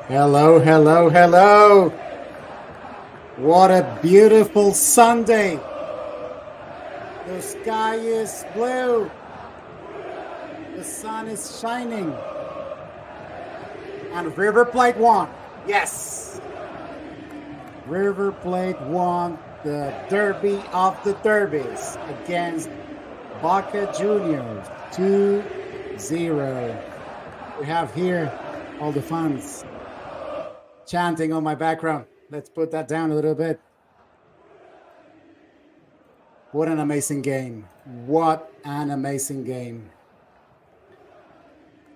Hello, hello, hello. What a beautiful Sunday. The sky is blue. The sun is shining. And River Plate won. Yes. River Plate won the Derby of the Derbies against Boca Juniors 2-0. We have here all the fans chanting on my background. Let's put that down a little bit. What an amazing game. What an amazing game.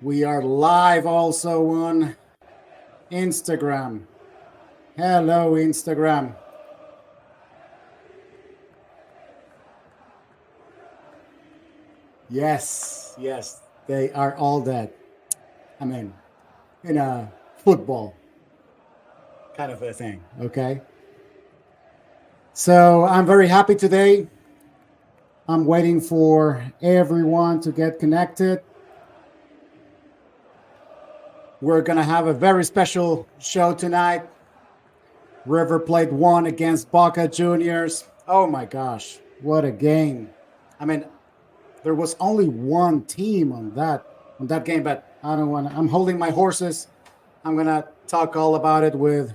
We are live also on Instagram. Hello, Instagram. Yes, they are all dead. I mean, in a football kind of a thing, okay? So I'm very happy today. I'm waiting for everyone to get connected. We're going to have a very special show tonight. River Plate won against Boca Juniors. Oh my gosh, what a game. I mean, there was only one team on that game, but I don't want to, I'm holding my horses. I'm going to talk all about it with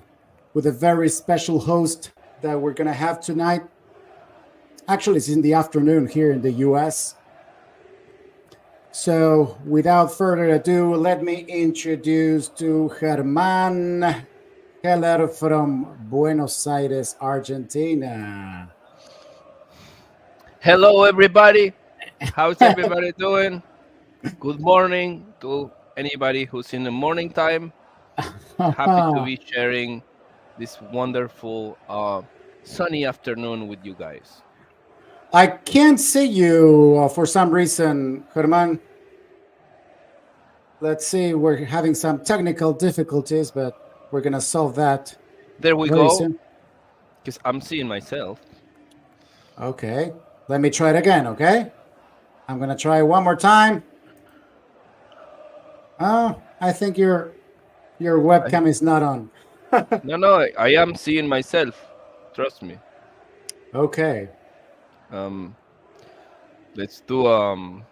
a very special host that we're going to have tonight. Actually, it's in the afternoon here in the US. So without further ado, let me introduce to Germán Heller from Buenos Aires, Argentina. Hello, everybody. How's everybody doing? Good morning to anybody who's in the morning time. Happy to be sharing this wonderful sunny afternoon with you guys. I can't see you for some reason, Germán. Let's see, we're having some technical difficulties, but we're going to solve that There we very go, soon. because I'm seeing myself. Okay, let me try it again, okay? I'm going to try one more time. Oh, I think your webcam is not on. No, I am seeing myself. Trust me. Okay. Um, let's do You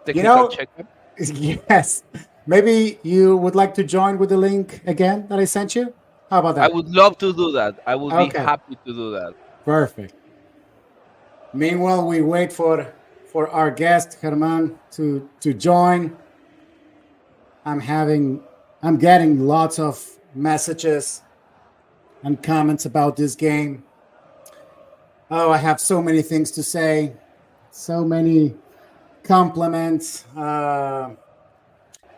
technical know, checkup. yes. Maybe you would like to join with the link again that I sent you? How about I that? would love to do that. I would be Okay, happy to do that. perfect. Meanwhile, we wait for our guest Germán to join. I'm getting lots of messages and comments about this game. Oh, I have so many things to say, so many compliments.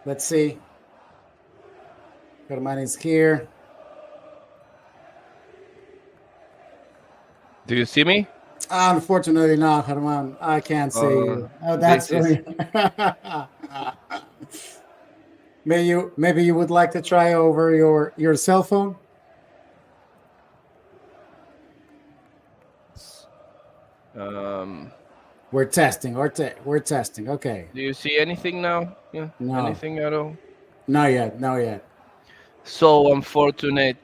Let's see. Germán is here. Do you see me? Unfortunately, not, Germán. I can't see you. Oh, that's This is really. Maybe you would like to try over your cell phone. um. We're testing. We're testing. Okay. Do you see anything now? Yeah, No, anything at all? not yet. Not yet. So unfortunate.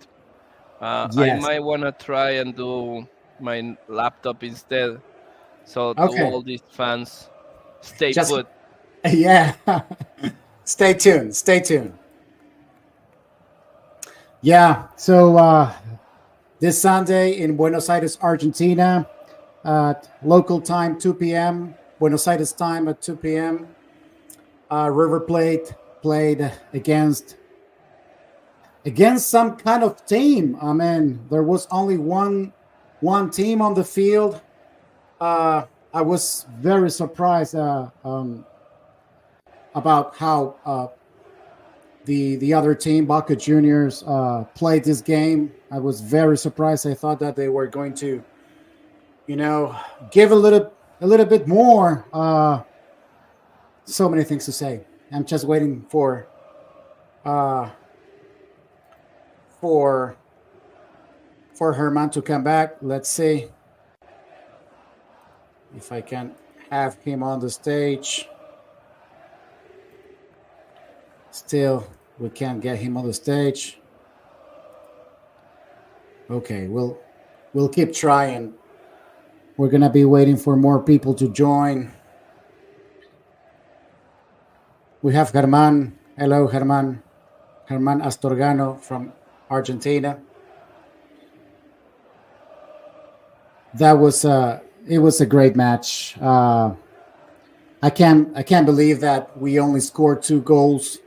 I Yes. might want to try and do my laptop instead. So to Okay. all these fans, stay Just put. yeah. Stay tuned. Stay tuned. Yeah. So this Sunday in Buenos Aires, Argentina, at local time 2 p.m. Buenos Aires time at 2 p.m. River Plate played against some kind of team. I mean, there was only one team on the field. I was very surprised about how the other team, Boca Juniors, played this game. I was very surprised. I thought that they were going to, give a little bit more. So many things to say. I'm just waiting uh, for Herman to come back. Let's see if I can have him on the stage. Still, we can't get him on the stage. Okay, we'll keep trying. We're gonna be waiting for more people to join. We have German. Hello, German. German Astorgano from Argentina. That was it was a great match. I can't believe that we only scored 2 goals.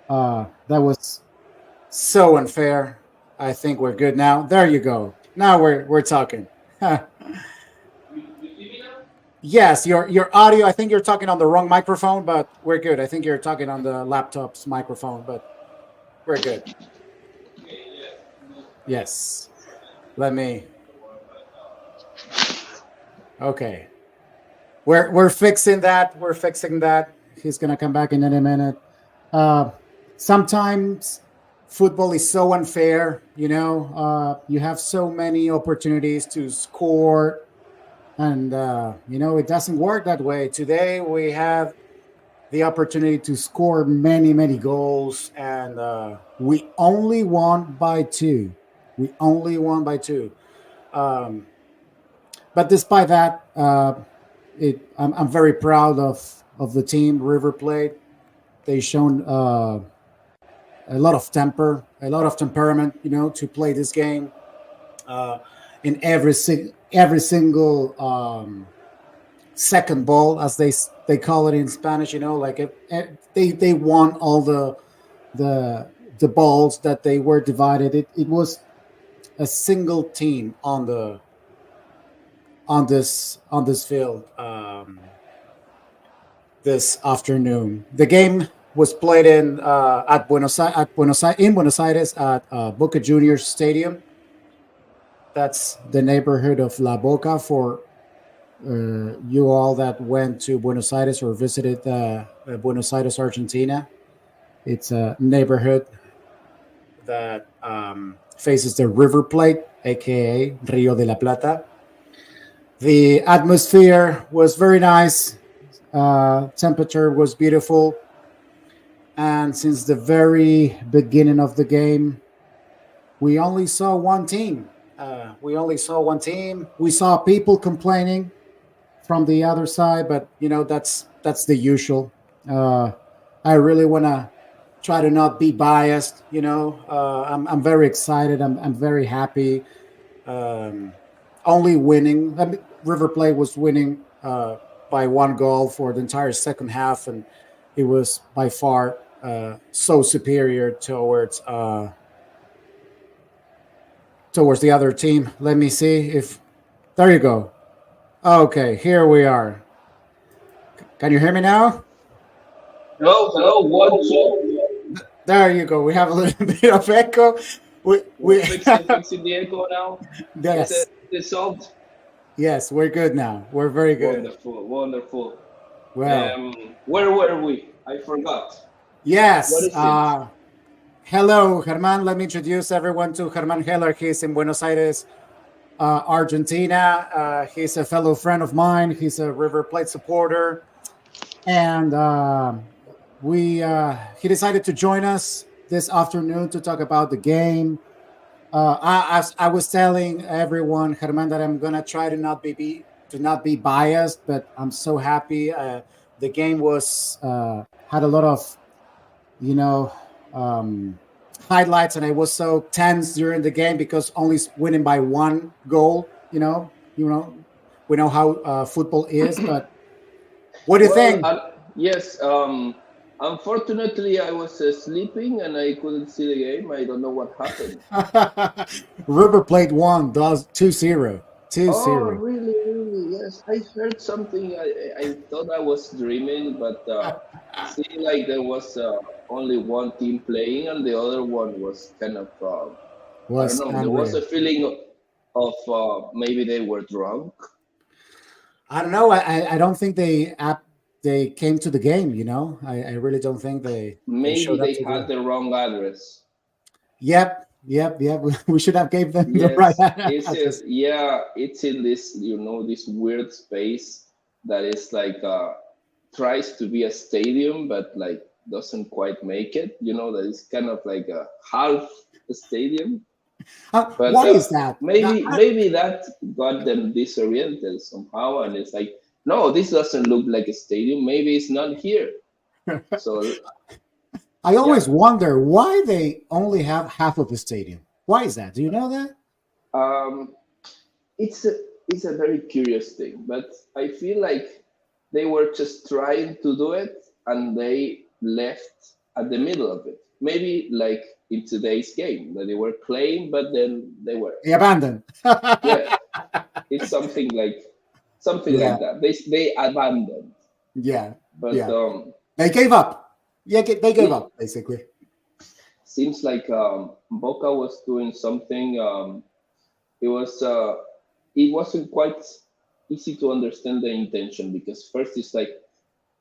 That was so unfair. I think we're good now. There you go. Now we're talking. Yes, your audio. I think you're talking on the wrong microphone, but we're good. I think you're talking on the laptop's microphone, but we're good. Yes. Let me. Okay. We're fixing that. We're fixing that. He's gonna come back in any minute. Uh, Sometimes football is so unfair. You have so many opportunities to score, and it doesn't work that way. Today we have the opportunity to score many, many goals, and we only won by two. We only won by two. Um, but despite that, I'm very proud of the team River Plate. They shown a lot of temper, a lot of temperament, to play this game. Uh, in every single second ball, as they call it in Spanish, like they won all the the balls that they were divided. It was a single team on this field this afternoon. The game was played in Buenos Aires at Boca Juniors Stadium. That's the neighborhood of La Boca for you all that went to Buenos Aires or visited Buenos Aires, Argentina. It's a neighborhood that faces the River Plate, aka Rio de la Plata. The atmosphere was very nice. Temperature was beautiful. And since the very beginning of the game, we only saw one team. We only saw one team. We saw people complaining from the other side, but that's the usual. Uh, I really want to try to not be biased. I'm very excited. I'm very happy. Um, Only winning. River Plate was winning by 1 goal for the entire second half, and it was by far so superior towards the other team. Let me see if there you go. Okay, here we are. Can you hear me now? Hello, hello, 1, 2. There you go. We have a little bit of echo. We We're fixing the echo now. Is yes, it solved? yes, we're good now. We're very good. Wonderful, wonderful. Well, Where were we? I forgot. What yes. is it? Hello, German. Let me introduce everyone to German Heller. He's in Buenos Aires, Argentina. He's a fellow friend of mine. He's a River Plate supporter, and we he decided to join us this afternoon to talk about the game. I was telling everyone, German, that I'm gonna try to not be biased, but I'm so happy. The game was had a lot of you know um, highlights, and I was so tense during the game because only winning by 1 goal. We know how football is, but what do you Well, think? yes. Unfortunately, I was sleeping and I couldn't see the game. I don't know what happened. River Plate won, does 2-0. Oh, 2-0. really, really? Yes, I heard something. I thought I was dreaming, but see, like there was only one team playing, and the other one was kind of I don't Was know. There was unreal. a feeling of maybe they were drunk. I don't know. I don't think they came to the game. I really don't think they Maybe showed up they to had the. the wrong address. Yep. We should have gave them the right Yes, it's address. yeah, it's in this this weird space that is like tries to be a stadium but like doesn't quite make it. That is kind of like a half a stadium. But Why is that? maybe that got them disoriented somehow, and it's like, no, this doesn't look like a stadium. Maybe it's not here. So I yeah, always wonder why they only have half of a stadium. Why is that? Do you know that? um, it's a very curious thing, but I feel like they were just trying to do it, and they left at the middle of it. Maybe like in today's game that they were playing, but then they were, They abandoned. yeah, it's something like Yeah, that. They abandoned, yeah, but yeah. They gave up. Yeah, they gave it up basically. seems like Boca was doing something. It was it wasn't quite easy to understand the intention, because first it's like,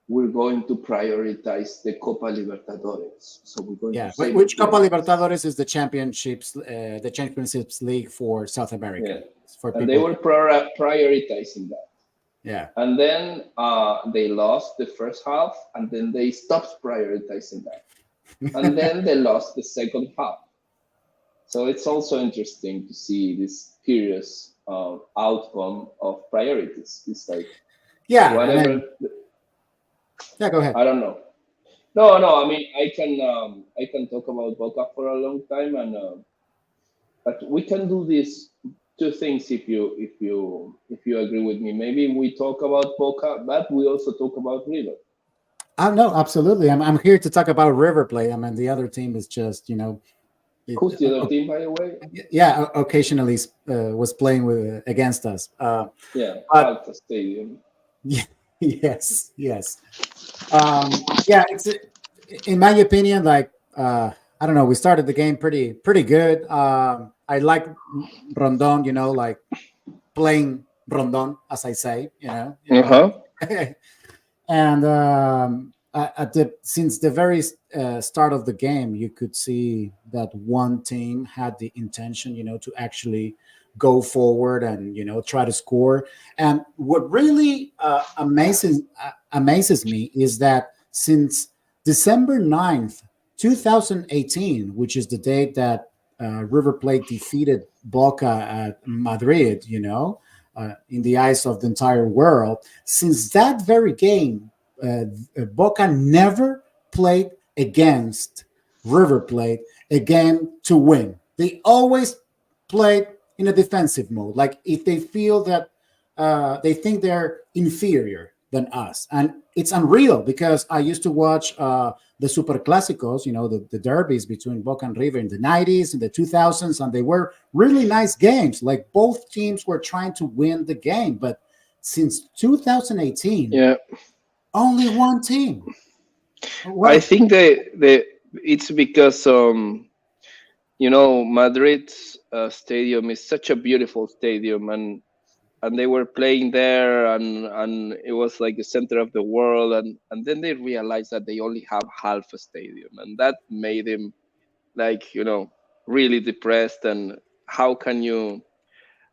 we're going to prioritize the Copa Libertadores, so we're going to Yeah. save the Which Copa players. Libertadores is the championships league for South Yeah, America for and they people. were prioritizing that. Yeah. And then they lost the first half, and then they stopped prioritizing that, and then they lost the second half. So it's also interesting to see this curious outcome of priorities. It's like, Yeah. I whatever, mean, yeah. Go ahead. I don't know. No, no. I mean, I can talk about Boca for a long time, and but we can do these two things if you agree with me. Maybe we talk about Boca, but we also talk about River. No, absolutely. I'm here to talk about River Plate. I mean, the other team is just it, Who's the other team, by the way? yeah, occasionally was playing with against us. Yeah, But Alta Stadium. yes, yes, yeah. It's in my opinion, like I don't know. We started the game pretty good. I like Rondon, like playing Rondon, as I say, Uh like. huh. And at the since the very start of the game, you could see that one team had the intention, to actually go forward and try to score. And what really amazes me is that since December 9th, 2018, which is the date that River Plate defeated Boca at Madrid, in the eyes of the entire world, since that very game, Boca never played against River Plate again to win. They always played in a defensive mode. Like if they feel that they think they're inferior than us, and it's unreal because I used to watch the Super Clásicos, the derbies between Boca and River in the 90s and the 2000s, and they were really nice games. Like both teams were trying to win the game, but since 2018, Yeah, only one team. I What? think it's because Madrid's stadium is such a beautiful stadium, and they were playing there, and it was like the center of the world, and then they realized that they only have half a stadium, and that made them like really depressed. And how can you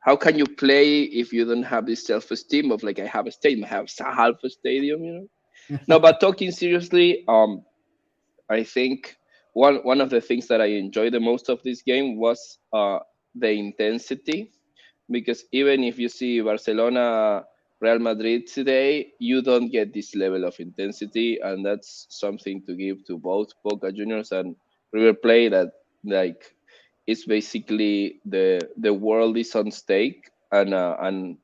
how can you play if you don't have this self-esteem of like, I have a stadium, I have half a stadium. No, but talking seriously, I think one of the things that I enjoyed the most of this game was the intensity, because even if you see Barcelona, Real Madrid today, you don't get this level of intensity, and that's something to give to both Boca Juniors and River Plate. That like it's basically the world is on stake, and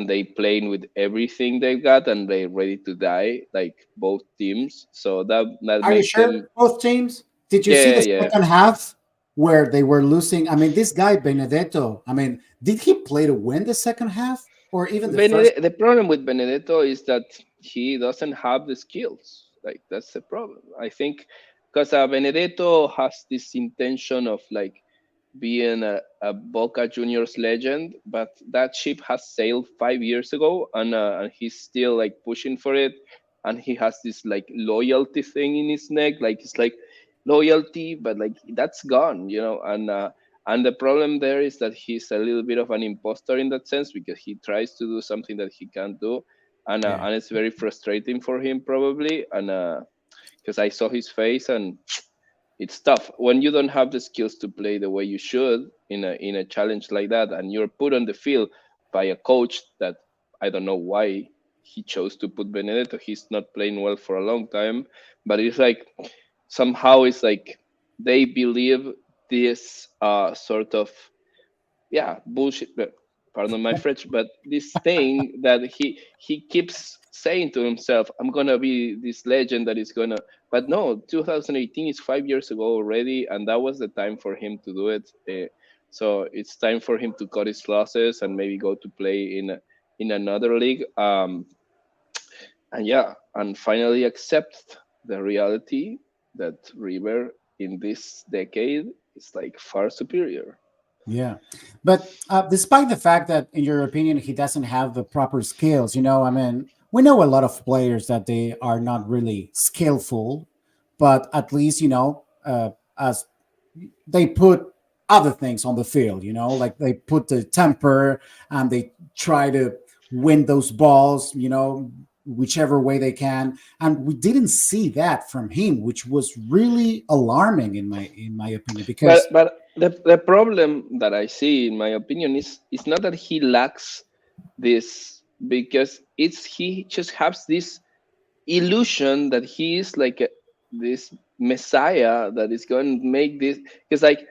they playing with everything they've got, and they're ready to die, like both teams. So that Are you makes sure? them, Both teams? Did you see yeah, the yeah. second half where they were losing? I mean, this guy Benedetto. I mean, did he play to win the second half or even the first? The problem with Benedetto is that he doesn't have the skills. Like that's the problem. I think because Benedetto has this intention of like being a Boca Juniors legend, but that ship has sailed 5 years ago, and he's still like pushing for it, and he has this like loyalty thing in his neck, like it's like loyalty, but like that's gone. And the problem there is that he's a little bit of an imposter in that sense, because he tries to do something that he can't do, Yeah. and it's very frustrating for him probably, and because I saw his face, and. it's tough when you don't have the skills to play the way you should in a challenge like that, and you're put on the field by a coach that I don't know why he chose to put Benedetto. He's not playing well for a long time, but it's like somehow it's like they believe this sort of, yeah, bullshit, pardon my French, but this thing that he keeps saying to himself, I'm gonna be this legend that is gonna, but no, 2018 is 5 years ago already, and that was the time for him to do it. So it's time for him to cut his losses and maybe go to play in another league, and yeah, and finally accept the reality that River in this decade is like far superior. Yeah, but despite the fact that, in your opinion, he doesn't have the proper skills, I mean, we know a lot of players that they are not really skillful, but at least, as they put other things on the field, like they put the temper and they try to win those balls, whichever way they can. And we didn't see that from him, which was really alarming in my opinion, because But the problem that I see, in my opinion, is not that he lacks this, because it's he just has this illusion that he is like this messiah that is going to make this, because like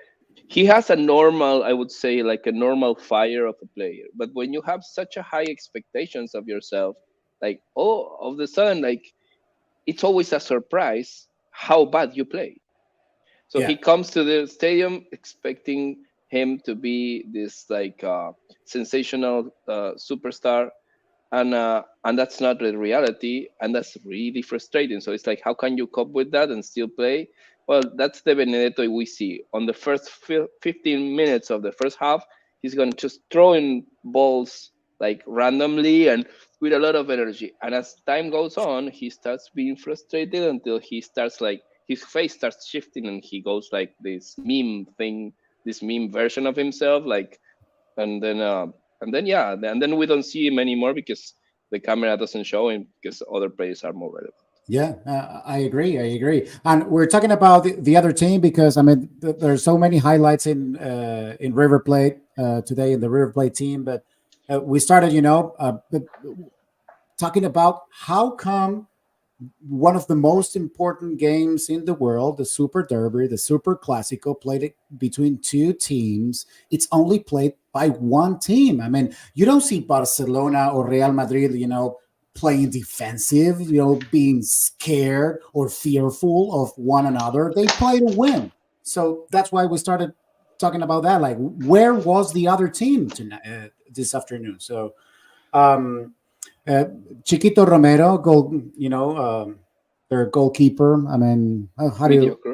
he has a normal, I would say, like a normal fire of a player, but when you have such a high expectations of yourself, like all of the sudden, like it's always a surprise how bad you play. So yeah, he comes to the stadium expecting him to be this like sensational superstar, and that's not the reality, and that's really frustrating. So it's like, how can you cope with that and still play? Well, that's the Benedetto we see on the first 15 minutes of the first half. He's going to just throw in balls like randomly and with a lot of energy, and as time goes on he starts being frustrated until he starts like his face starts shifting and he goes like this meme thing, this meme version of himself, like, and then yeah, and then we don't see him anymore because the camera doesn't show him because other players are more relevant. yeah, I agree. And we're talking about the other team because, I mean, there's so many highlights in River Plate today, in the River Plate team. But we started, talking about how come one of the most important games in the world, the Super Derby, the Super Classico, played it between two teams. It's only played by one team. I mean, you don't see Barcelona or Real Madrid, playing defensive, being scared or fearful of one another. They play to win. So that's why we started talking about that. Like, where was the other team tonight, this afternoon? So, um, uh, Chiquito Romero, their goalkeeper. I mean, how do you Mediocre.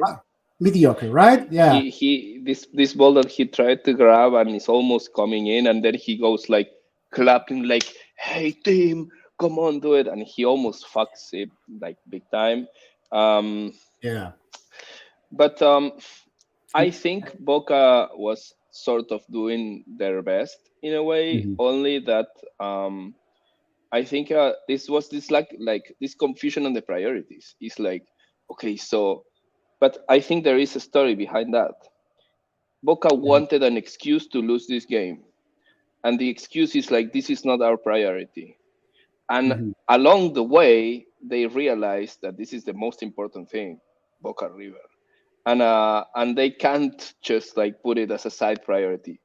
mediocre, right? Yeah, He this ball that he tried to grab and is almost coming in, and then he goes like clapping like, "Hey team, come on, do it!" And he almost fucks it like big time. Um, yeah, but I think Boca was sort of doing their best in a way, mhm, only that I think this was this like this confusion on the priorities. It's like, okay, so, but I think there is a story behind that. Boca mhm, wanted an excuse to lose this game, and the excuse is like, this is not our priority. And mhm, along the way, they realized that this is the most important thing, Boca River, and they can't just like put it as a side priority.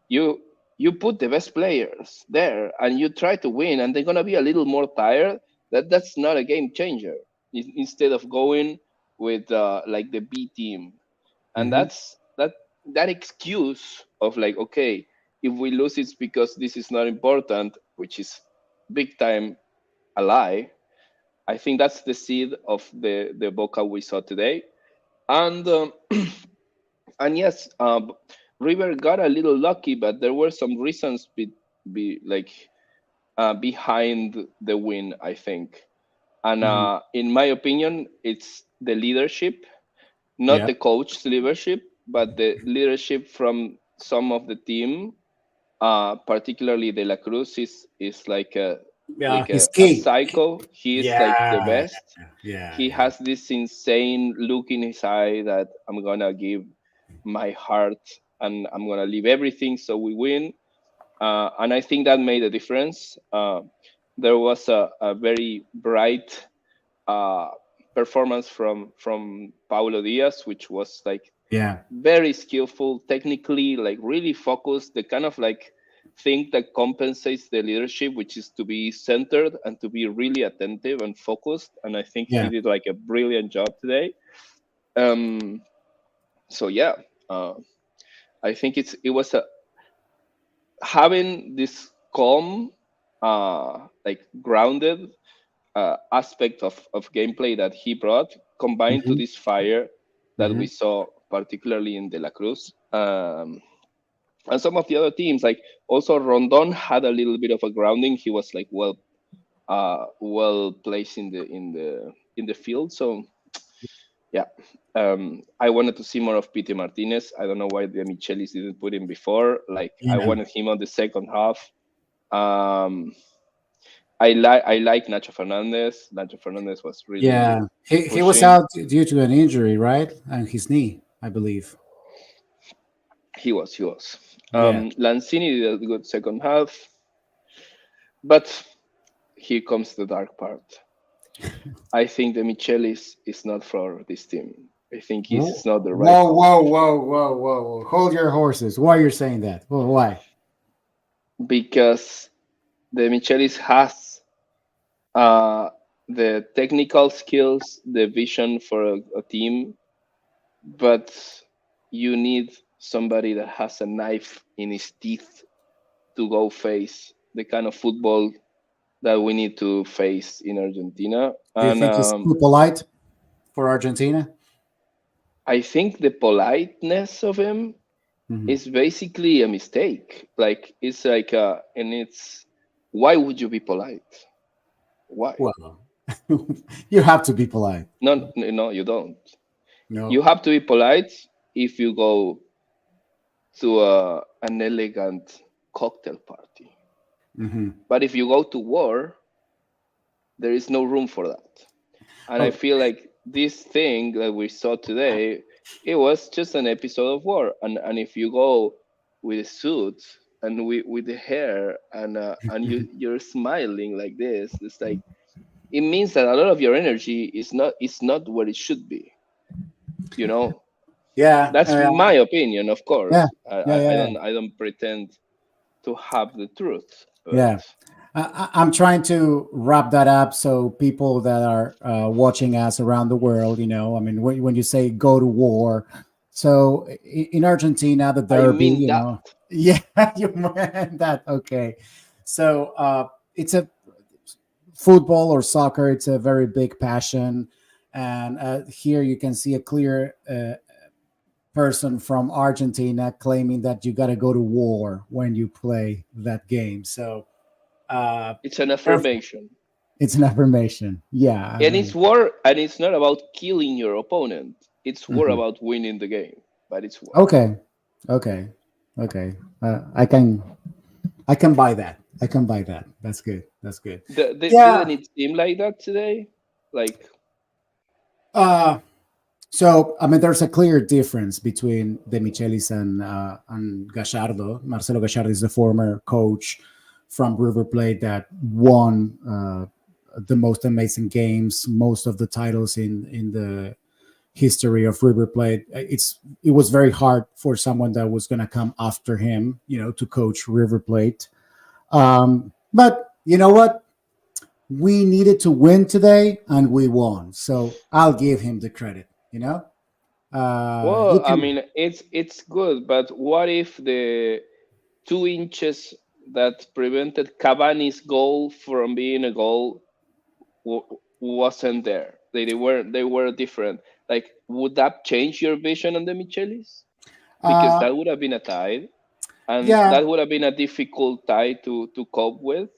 You you put the best players there, and you try to win, and they're gonna be a little more tired. That's not a game changer. Instead of going with like the B team, and mhm, that excuse of like, okay, if we lose it's because this is not important, which is big time a lie. I think that's the seed of the Boca we saw today. And and yes, River got a little lucky, but there were some reasons be like behind the win, I think. And mhm. in my opinion, it's the leadership, not Yeah, the coach's leadership, but the leadership from some of the team. Particularly De La Cruz is like Yeah, like he's a key. psycho. He is like the Yeah, best. yeah, He yeah, has this insane look in his eye that I'm gonna give my heart and I'm gonna leave everything so we win. And I think that made a difference. There was a very bright uh, performance from Paulo Diaz, which was like yeah, very skillful, technically, like really focused. The kind of like thing that compensates the leadership, which is to be centered and to be really attentive and focused. And I think he yeah. did like a brilliant job today. Um, so yeah, uh, I think it was a having this calm, like grounded aspect of gameplay that he brought, combined to Hmm. this fire that we Hmm. saw, particularly in De La Cruz. And some of the other teams, like also Rondon had a little bit of a grounding. He was like well placed in the field. So yeah, I wanted to see more of Pete Martinez. I don't know why the Michelis didn't put him before. Like I Yeah, wanted him on the second half. Um, I like Nacho Fernandez. Nacho Fernandez was yeah. really He was pushing. out due to an injury, right? And his knee, I believe. He was. Yeah. Lanzini did a good second half, but here comes the dark part. I think the Michelis is not for this team. I think Whoa, he's not the right whoa, coach whoa. Hold your horses. Why you're saying that? Well, why? because the Michelis has uh, the technical skills, the vision for a team, but you need somebody that has a knife in his teeth to go face the kind of football that we need to face in Argentina. Do you And think he's too polite for Argentina? I think the politeness of him Hmm. is basically a mistake. Like it's like, and it's why would you be polite? Why? Well, you have to be polite. No, no, you don't. No. You have to be polite if you go to an elegant cocktail party. Hmm. But if you go to war, there is no room for that. And I Oh, feel like this thing that we saw today, it was just an episode of war. And if you go with a suit and with the hair and you're smiling like this, it's like it means that a lot of your energy is not where it should be. You know, yeah, that's my opinion, of yeah, course. I, yeah, I, I yeah, don't I don't pretend to have the truth, but yeah. I'm trying to wrap that up so people that are watching us around the world, I mean, when you say go to war, so in Argentina, the I derby, mean that. yeah, you meant that. Okay. So it's a football or soccer, it's a very big passion. And here you can see a clear person from Argentina claiming that you got to go to war when you play that game. So uh, It's an perfect. affirmation. It's an affirmation. Yeah. I And it's mean, war, and it's not about killing your opponent. It's war mhm. about winning the game, but it's war. Okay. Okay. Okay. I can buy that. I can buy that. That's good. That's good. Didn't Yeah. it seem like that today? Like, Uh, so I mean, there's a clear difference between the Michelis and Gallardo. Marcelo Gallardo is the former coach from River Plate that won the most amazing games, most of the titles in the history of River Plate. It was very hard for someone that was going to come after him, to coach River Plate. But you know what? We needed to win today, and we won. So I'll give him the credit. You well, I can. mean, it's good, but what if the 2 inches that prevented Cavani's goal from being a goal wasn't there? They were different. Like, would that change your vision on the Michelis? Because Uh, that would have been a tie, and yeah, that would have been a difficult tie to cope with.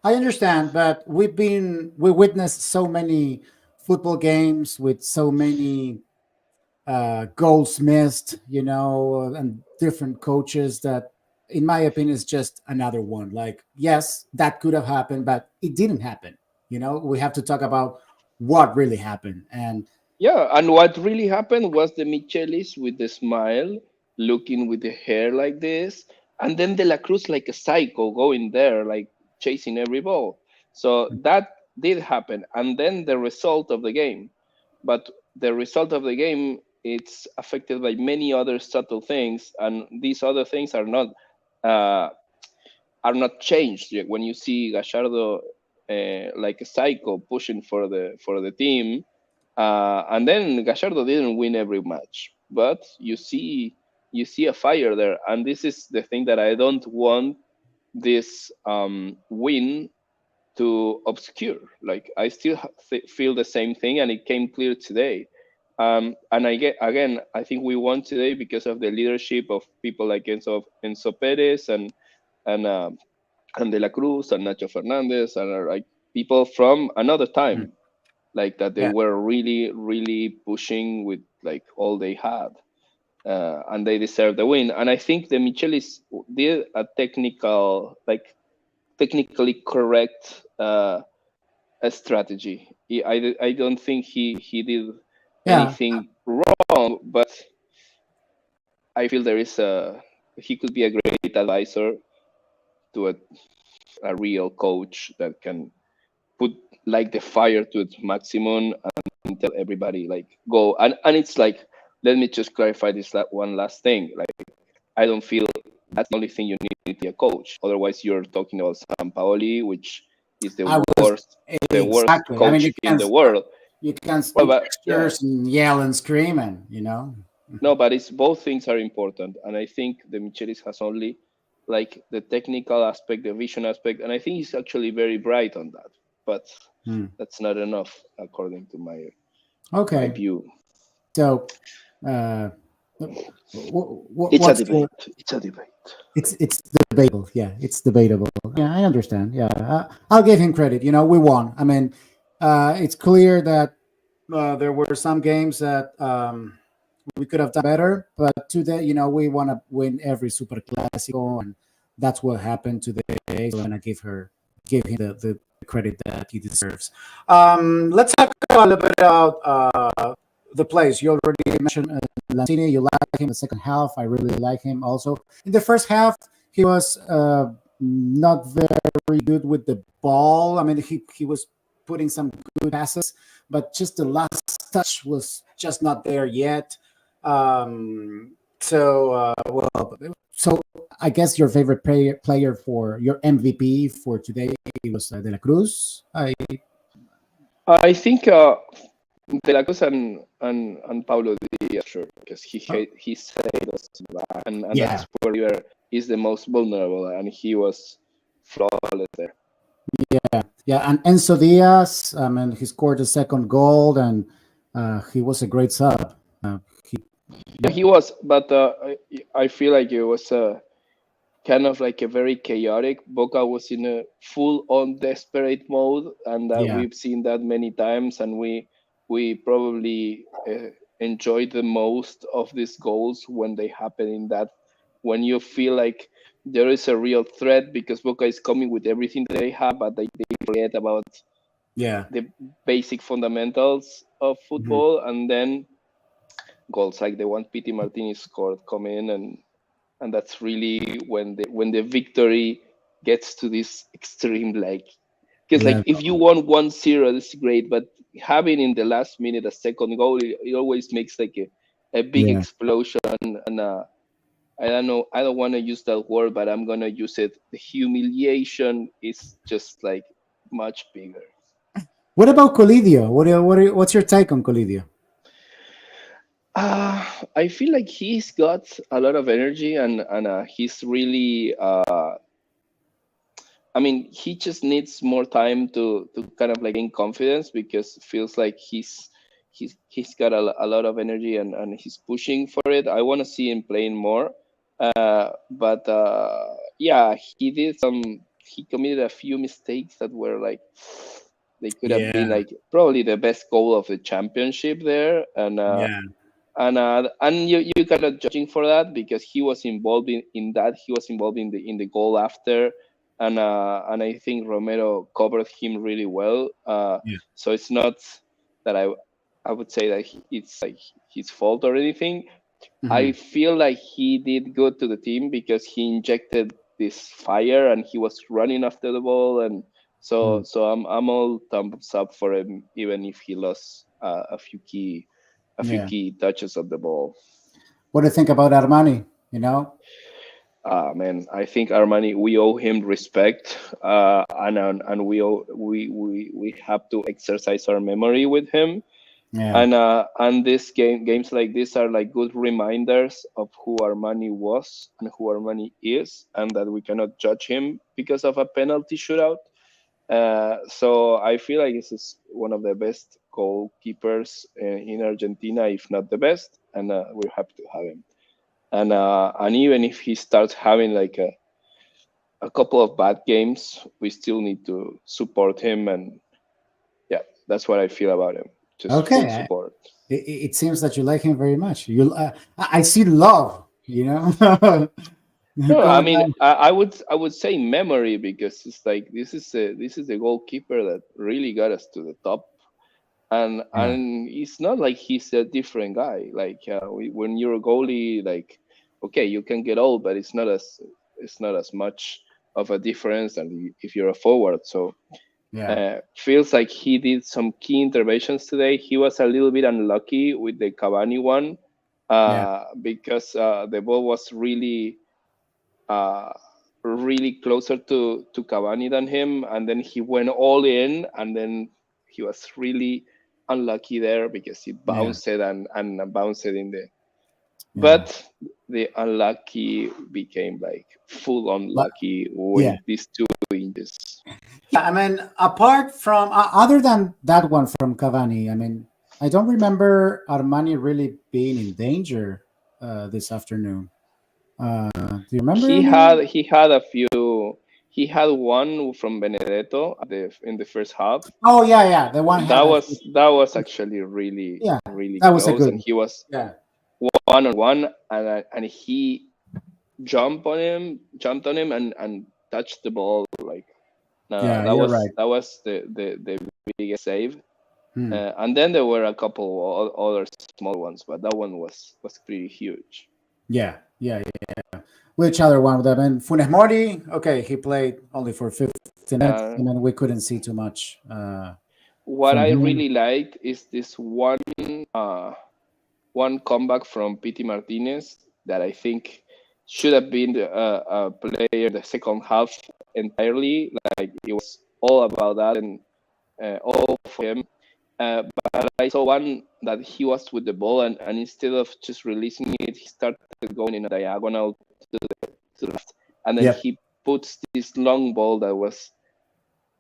I understand, but we witnessed so many football games with so many goals missed, and different coaches that. in my opinion, is just another one. Like, yes, that could have happened, but it didn't happen. We have to talk about what really happened. And Yeah, and what really happened was the Michelis with the smile, looking with the hair like this, and then De La Cruz like a psycho going there, like chasing every ball. So that did happen, and then the result of the game. But the result of the game, it's affected by many other subtle things, and these other things uh, are not changed. When you see Gallardo like a psycho pushing for the team, and then Gallardo didn't win every match, but you see a fire there, and this is the thing that I don't want this win to obscure. Like I still feel the same thing, and it came clear today. And I get again, I think we won today because of the leadership of people like Enzo Perez and and De La Cruz and Nacho Fernandez and like people from another mm, time, like that they yeah, were really really pushing with like all they had, and they deserved the win. And I think the Michelis did a technically correct a strategy. I don't think he did yeah, anything wrong, but I feel there is a he could be a great advisor to a real coach that can put like the fire to its maximum and tell everybody like go. And it's like, let me just clarify this one last thing. Like I don't feel that's the only thing you need to be a coach. Otherwise you're talking about San Paoli, which is I was the worst exactly. I mean, coach in the world. you can Well, see but yeah, pictures and yell and screaming. no, but it's both things are important, and I think the Michelis has only like the technical aspect, the vision aspect, and I think he's actually very bright on that. But Hmm. that's not enough, according to my Okay, view. so uh, It's a what's your? debate. It's a debate. It's debatable. Yeah, it's debatable. Yeah, I understand. Yeah, I'll give him credit. We won. I mean, it's clear that there were some games that we could have done better, but today, we want to win every Super Clásico, and that's what happened today. So I'm gonna give him the credit that he deserves. Let's talk a little bit about the plays. You already mentioned Lanzini. You like him in the second half. I really like him also. In the first half, he was not very good with the ball. I mean, he was putting some good passes, but just the last touch was just not there yet. So I guess your favorite player for your MVP for today was De La Cruz. I think De La Cruz and Paulo Diaz, sure, because Oh, he saved us back, and yeah, that's where River is the most vulnerable, and he was flawless there. yeah, and Enzo Diaz. I mean, he scored the second goal, and he was a great sub. He, Yeah, he was, but I feel like it was kind of like a very chaotic. Boca was in a full-on desperate mode, and yeah, we've seen that many times, and we probably enjoy the most of these goals when they happen in that when you feel like there is a real threat because Boca is coming with everything they have, but they forget about yeah. the basic fundamentals of Mhm. football, and then goals like the one Pity Martinez scored come in, and that's really when the victory gets to this extreme, like because like if you Level. won 1-0, that's great, but having in the last minute a second goal, it always makes like a big Yeah. explosion. And I don't know, I don't want to use that word, but I'm gonna use it. The humiliation is just like much bigger. What about Colidio? What's your take on Colidio? I feel like he's got a lot of energy, and he's really I mean, he just needs more time to kind of like gain confidence because it feels like he's got a lot of energy, and he's pushing for it. I want to see him playing more, but yeah, he committed a few mistakes that were like they could have Yeah, been like probably the best goal of the championship there, and yeah, and you cannot judge him for that because he was involved in that. He was involved in the goal after, and I think Romero covered him really well. Yeah. So it's not that I would say that it's like his fault or anything. I Mhm. feel like he did good to the team because he injected this fire and he was running after the ball, and so Mm. so I'm all thumbs up for him even if he lost a few Yeah. key touches of the ball. What do you think about Armani? You know? Man, I think Armani, we owe him respect, and we have to exercise our memory with him, Yeah. and these games like this are like good reminders of who Armani was and who Armani is, and that we cannot judge him because of a penalty shootout. So I feel like this is one of the best goalkeepers in Argentina, if not the best, and we have to have him. And even if he starts having like a couple of bad games, we still need to support him. And yeah, that's what I feel about him. Just full Okay. support. It seems that you like him very much. I see love. You know, No, I going mean on. I would say memory because it's like this is a goalkeeper that really got us to the top, Yeah. and it's not like he's a different guy. Like when you're a goalie, like okay, you can get old, but it's not as much of a difference than if you're a forward. So Yeah. feels like he did some key interventions today. He was a little bit unlucky with the Cavani one Yeah. because the ball was uh, really closer to Cavani than him, and then he went all in, and then he was really unlucky there because he Yeah. bounced it and bounced it in the. Yeah. But the unlucky became like full But unlucky with yeah. these 2 inches. Yeah. I mean, apart from other than that one from Cavani, I mean, I don't remember Armani really being in danger this afternoon. Do you remember He any? had he had a few. He had one from Benedetto in the first half. Oh yeah, yeah. The one had That that. was that was actually really Yeah, really that was a close, and good. he was Yeah. 1-on-1, and he jumped on him and touched the ball. Like Yeah, that you're was right. that was the biggest save. Hmm. And then there were a couple other small ones, but that one was pretty huge. Yeah, yeah, yeah. Which other one? I mean, Funes Mori. Okay, he played only for 15 minutes. Uh, I mean, we couldn't see too much what from I him. really liked is this uh, one comeback from Pity Martinez that I think should have been a player the second half entirely. Like it was all about that and all for him. But I saw one that he was with the ball, and instead of just releasing it, he started going in a diagonal to the left, and then Yep. he puts this long ball that was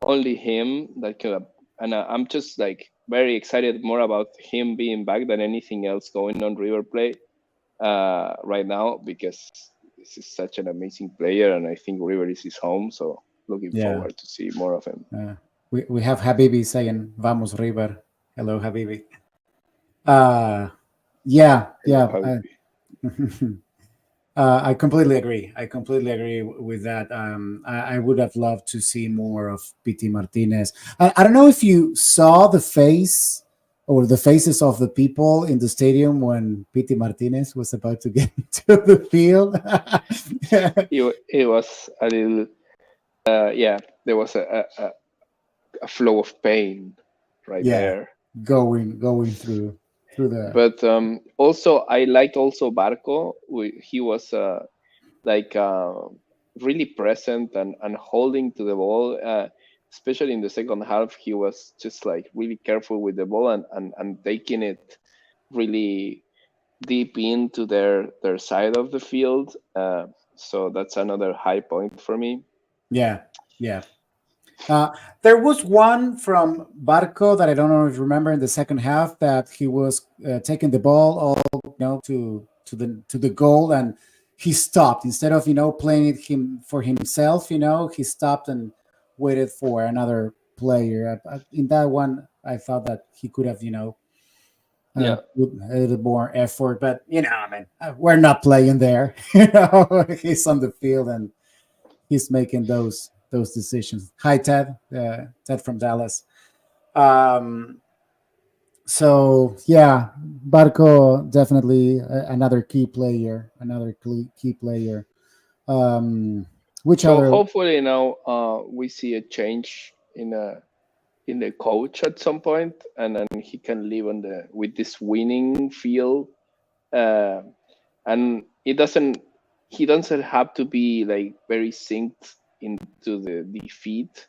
only him that could have. And I'm just like very excited more about him being back than anything else going on River Plate right now because this is such an amazing player, and I think River is his home. So looking Yeah. forward to see more of him. We have Habibi saying "Vamos River." Hello, Habibi. Uh, yeah, Hello, yeah. Javi. I completely agree. I completely agree with that. I would have loved to see more of PT Martinez. I don't know if you saw the face or the faces of the people in the stadium when PT Martinez was about to get into the field. It was a little, yeah, there was a flow of pain right Yeah, there. going through the. But also, I liked also Barco. He was like really present and holding to the ball. Especially in the second half, he was just like really careful with the ball and taking it really deep into their side of the field. So that's another high point for me. Yeah, yeah. Uh, there was one from Barco that I don't know if you remember in the second half that he was taking the ball all to the goal, and he stopped instead of playing it him for himself. He stopped and waited for another player. In that one, I thought that he could have Yeah. with a little more effort. But I mean, we're not playing there. He's on the field and he's making those decisions. Hi, Ted. Ted from Dallas. Um, so yeah, Barco definitely another key player. Another key player. Um, which So other? hopefully now we see a change in the coach at some point, and then he can live on the with this winning feel, uh, and it doesn't he doesn't have to be like very synced into the defeat,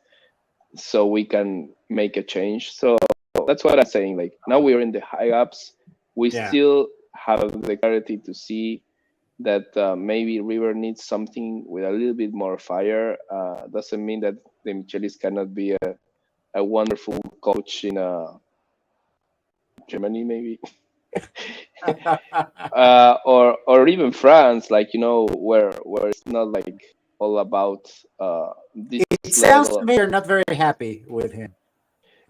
so we can make a change. So that's what I'm saying. Like now we're in the high ups, we Yeah, still have the clarity to see that maybe River needs something with a little bit more fire. Doesn't mean that the Michelis cannot be a wonderful coach in Germany, maybe, or even France, like where it's not like all about this it sounds to level. me you're not very happy with him.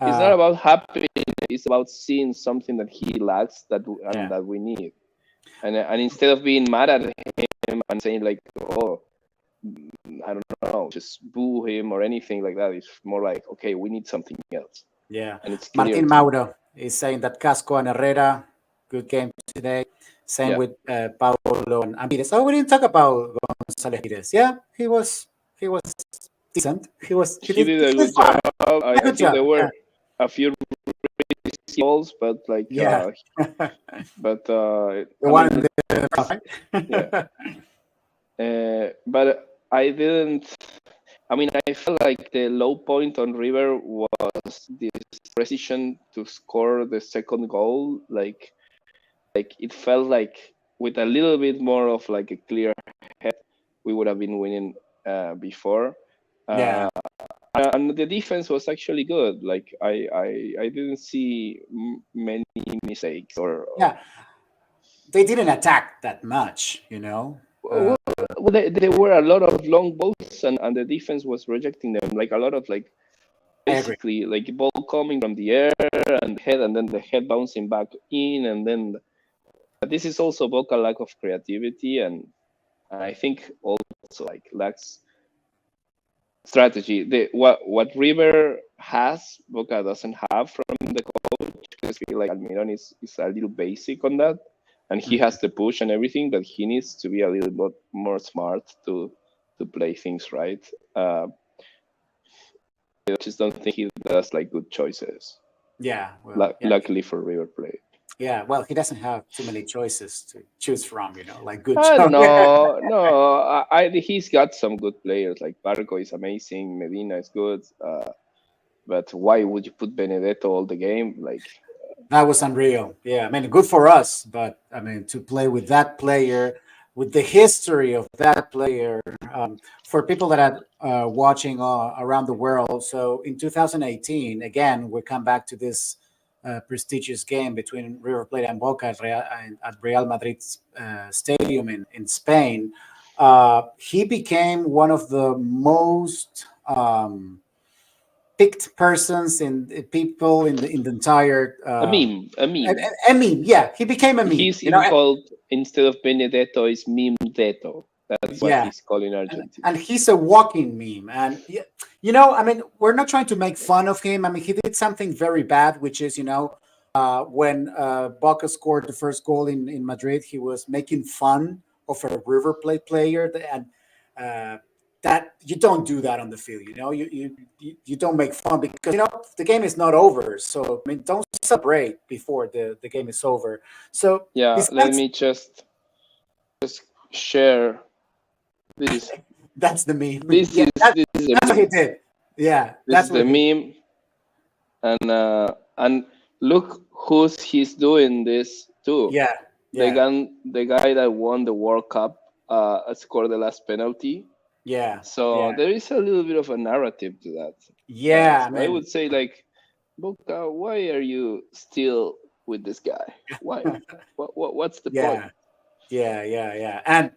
It's not Uh, about happy. It's about seeing something that he lacks and yeah, that we need. And instead of being mad at him and saying like, oh, I don't know, just boo him or anything like that. It's more like, okay, we need something else, yeah. and it's clear Martin to me. Mauro is saying that Casco and Herrera, good game today. Same Yeah, with Paulo and Amires. Oh, we didn't talk about Gonzalez Amires. Yeah, he was decent. He he did did he a did good job. fine. I, A I good think job. there Yeah, were a few risky balls, but like, yeah. but The I one mean, in the yeah. right? But I didn't. I mean, I felt like the low point on River was this precision to score the second goal. Like it felt like with a little bit more of like a clear head, we would have been winning before. Yeah, Uh, and the defense was actually good. Like I didn't see many mistakes or yeah. They didn't attack that much. well, there were a lot of long balls, and the defense was rejecting them. Like a lot of like I agree. basically like ball coming from the air and then the head bouncing back in, and then this is also vocal lack of creativity, and I think also like lacks strategy. What River has, Boca doesn't have from the coach. I feel like Almiron is a little basic on that, and he Mhm. has the push and everything, but he needs to be a little bit more smart to play things right. I just don't think he does like good choices. Yeah, well, yeah, Luckily for River Plate. yeah. Well, he doesn't have too many choices to choose from. Like good I don't job. know. No, he's got some good players. Like Barco is amazing. Medina is good. But why would you put Benedetto all the game? Like, That was unreal. Yeah, I mean, good for us, but I mean, to play with that player, with the history of that player, for people that are watching around the world. So in 2018, again, we come back to this prestigious game between River Plate and Boca at Real Madrid's stadium in Spain. He became one of the most picked persons in people in the entire a meme, a meme. a meme. Yeah, he became a meme. He's even called, instead of Benedetto, is Meme Deto. That's what Yeah, he's called in and, Argentina. and he's a walking meme. And I mean, we're not trying to make fun of him. I mean, he did something very bad, which is when Boca scored the first goal in Madrid, he was making fun of a River Plate player, and uh, that you don't do that on the field. You don't make fun because the game is not over. So I mean, don't celebrate before the game is over. So Yeah, let besides, me just share this. that's the meme. This Yeah, is this is a that's what he meme. did. Yeah, This that's is the what he. meme, and look who's he's doing this to. Yeah, yeah, The guy that won the World Cup scored the last penalty. yeah, So yeah, there is a little bit of a narrative to that. yeah. I So I mean, would say like, Boca, why are you still with this guy? Why? What's the point? yeah, yeah. And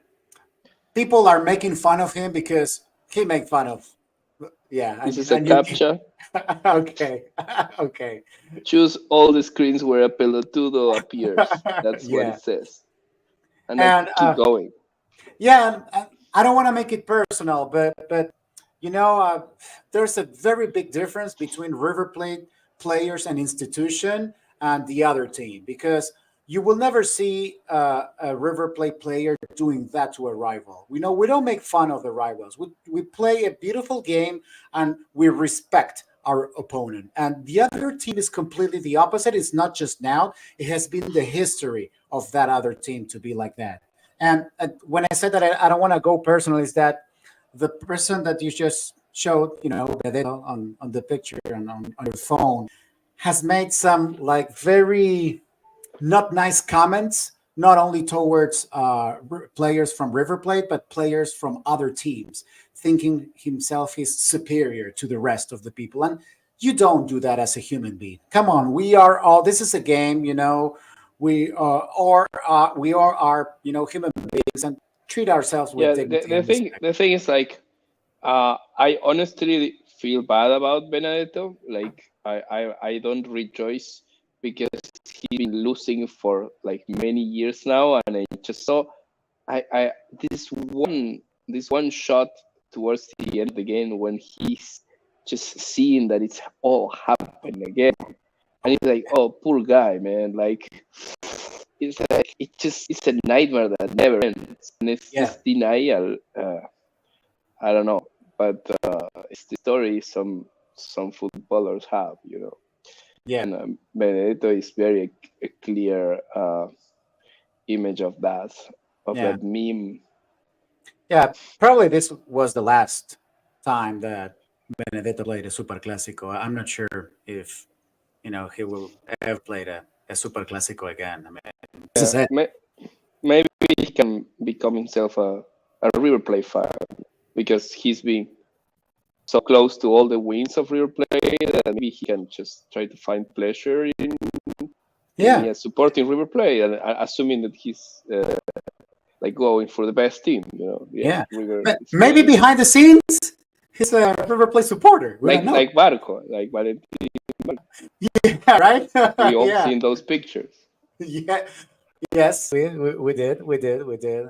people are making fun of him because he made fun of Yeah, This is a and you captcha. okay. Okay. Choose all the screens where a pelotudo appears. That's what it Yeah. says. And I And keep going. yeah, and I don't want to make it personal, but you know, there's a very big difference between River Plate players and institution and the other team because you will never see a River Plate player doing that to a rival. We know we don't make fun of the rivals. We play a beautiful game and we respect our opponent. And the other team is completely the opposite. It's not just now; it has been the history of that other team to be like that. And when I said that I don't want to go personal, is that the person that you just showed, on the picture and on your phone, has made some like very not nice comments, not only towards players from River Plate, but players from other teams, thinking himself is superior to the rest of the people. And you don't do that as a human being. Come on, we are all. This is a game, we are human beings and treat ourselves with Yeah, dignity the and thing respect. the thing is like I honestly feel bad about Benedetto. Like I don't rejoice because he's been losing for like many years now, and I just saw I this one shot towards the end of the game when he's just seeing that it's all happening again, and he's like, oh, poor guy, man. Like it's like it's a nightmare that never ends, and it's Yeah, this denial. I don't know, but it's the story some footballers have, yeah, and Benedetto is very a clear image of yeah, that meme. yeah. Probably this was the last time that Benedetto played a Super Classico. I'm not sure if he will ever play a Super Classico again. I mean, this is Yeah, it. maybe he can become himself a River Plate fan because he's been so close to all the wins of River Plate that maybe he can just try to find pleasure in Yeah, yeah, supporting River Plate and assuming that he's like going for the best team. Yeah, yeah. River But is maybe playing behind the scenes, he's a River Plate supporter. We don't know. like Barco, like Valentin. Yeah, right. We all Yeah, seen those pictures. yeah. Yes, we did, we did.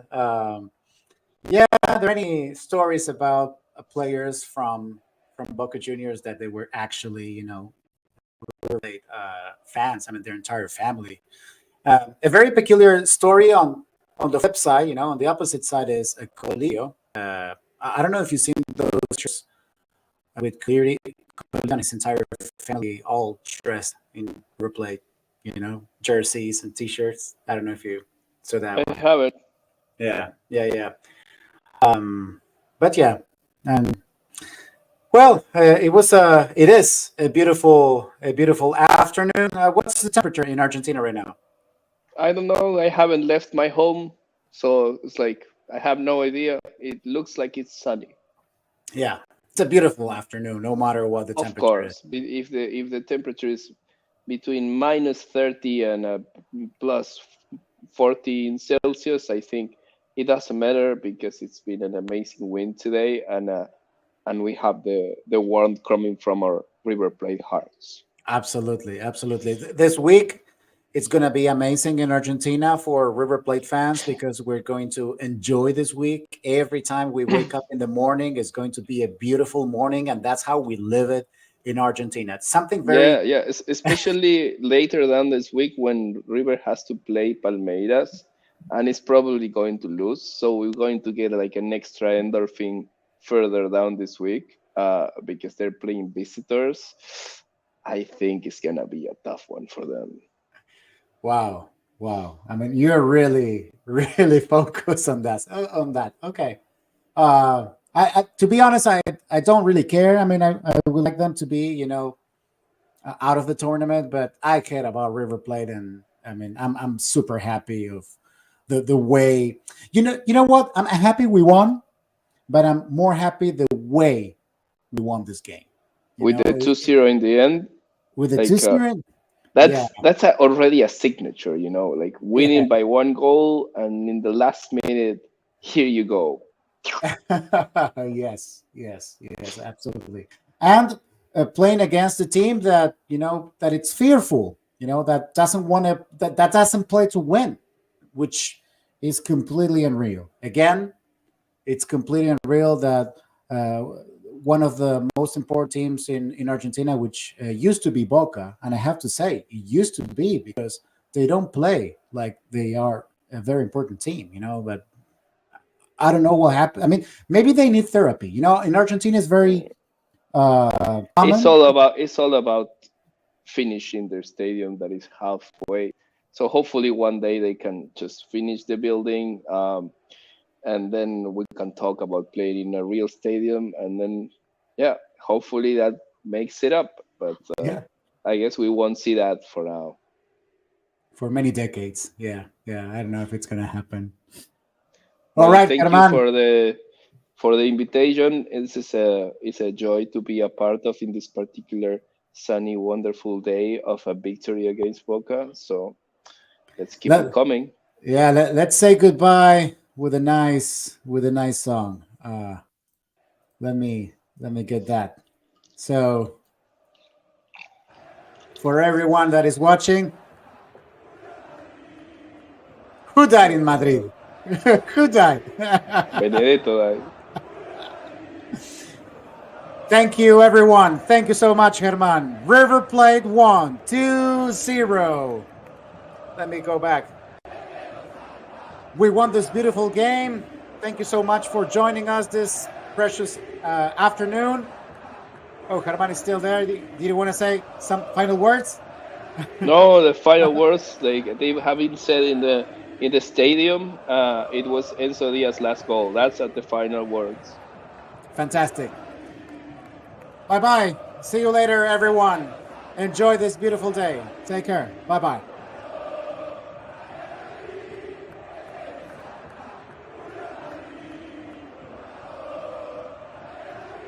Yeah, are there any stories about players from Boca Juniors that they were actually, really fans? I mean, their entire family. A very peculiar story on the flip side, on the opposite side is a Colillo. I don't know if you've seen those pictures with clearly and his entire family all dressed in River Plate, jerseys and T-shirts. I don't know if you saw that I one. have it. Yeah, yeah, yeah. Um, but yeah, and well, it is a beautiful afternoon. What's the temperature in Argentina right now? I don't know. I haven't left my home, so it's like I have no idea. It looks like it's sunny. Yeah, it's a beautiful afternoon, no matter what the Of temperature is. course, if the temperature is between -30 and plus 40 in Celsius, I think it doesn't matter because it's been an amazing wind today, and we have the warmth coming from our River Plate hearts. Absolutely, absolutely. This week, it's going to be amazing in Argentina for River Plate fans because we're going to enjoy this week. Every time we wake up in the morning, it's going to be a beautiful morning, and that's how we live it in Argentina. It's something very, Yeah, yeah, especially later down this week when River has to play Palmeiras and is probably going to lose. So we're going to get like an extra endorphin further down this week because they're playing visitors. I think it's gonna be a tough one for them. wow, wow. I mean, you're really, really focused on that. On that, okay. To be honest, I don't really care. I mean, I would like them to be, out of the tournament, but I care about River Plate, and I mean, I'm super happy of the way. You know what? I'm happy we won, but I'm more happy the way we won this game. You With know, the 2-0 in the end, with the two like zero. Yeah, that's already a signature, like yeah, winning by one goal, and in the last minute, here you go. Yes, yes, yes, absolutely. And playing against a team that that it's fearful, that doesn't want to that doesn't play to win, which is completely unreal. Again, it's completely unreal that uh, one of the most important teams in Argentina, which used to be Boca, and I have to say it used to be because they don't play like they are a very important team, but I don't know what happened. I mean, maybe they need therapy. In Argentina, it's very common. It's all about finishing their stadium that is halfway. So hopefully one day they can just finish the building, and then we can talk about playing in a real stadium, and then yeah, hopefully that makes it up. But Yeah, I guess we won't see that for now. for many decades. Yeah, yeah. I don't know if it's gonna happen. All Well, right, thank you Herman. for the invitation. It's a joy to be a part of in this particular sunny, wonderful day of a victory against Boca. So let's keep it Let, coming. yeah, let's say goodbye with a nice song. Let me get that. So for everyone that is watching, who died in Madrid? Who died? Benedetto. Thank you, everyone. Thank you so much, Herman. River Plate 1-2-0. Let me go back. We won this beautiful game. Thank you so much for joining us this precious afternoon. Oh, Herman is still there. Did you want to say some final words? No, the final words they have been said in the stadium. It was Enzo Diaz's last goal. That's at the final words. Fantastic. Bye-bye. See you later, everyone. Enjoy this beautiful day. Take care. Bye-bye.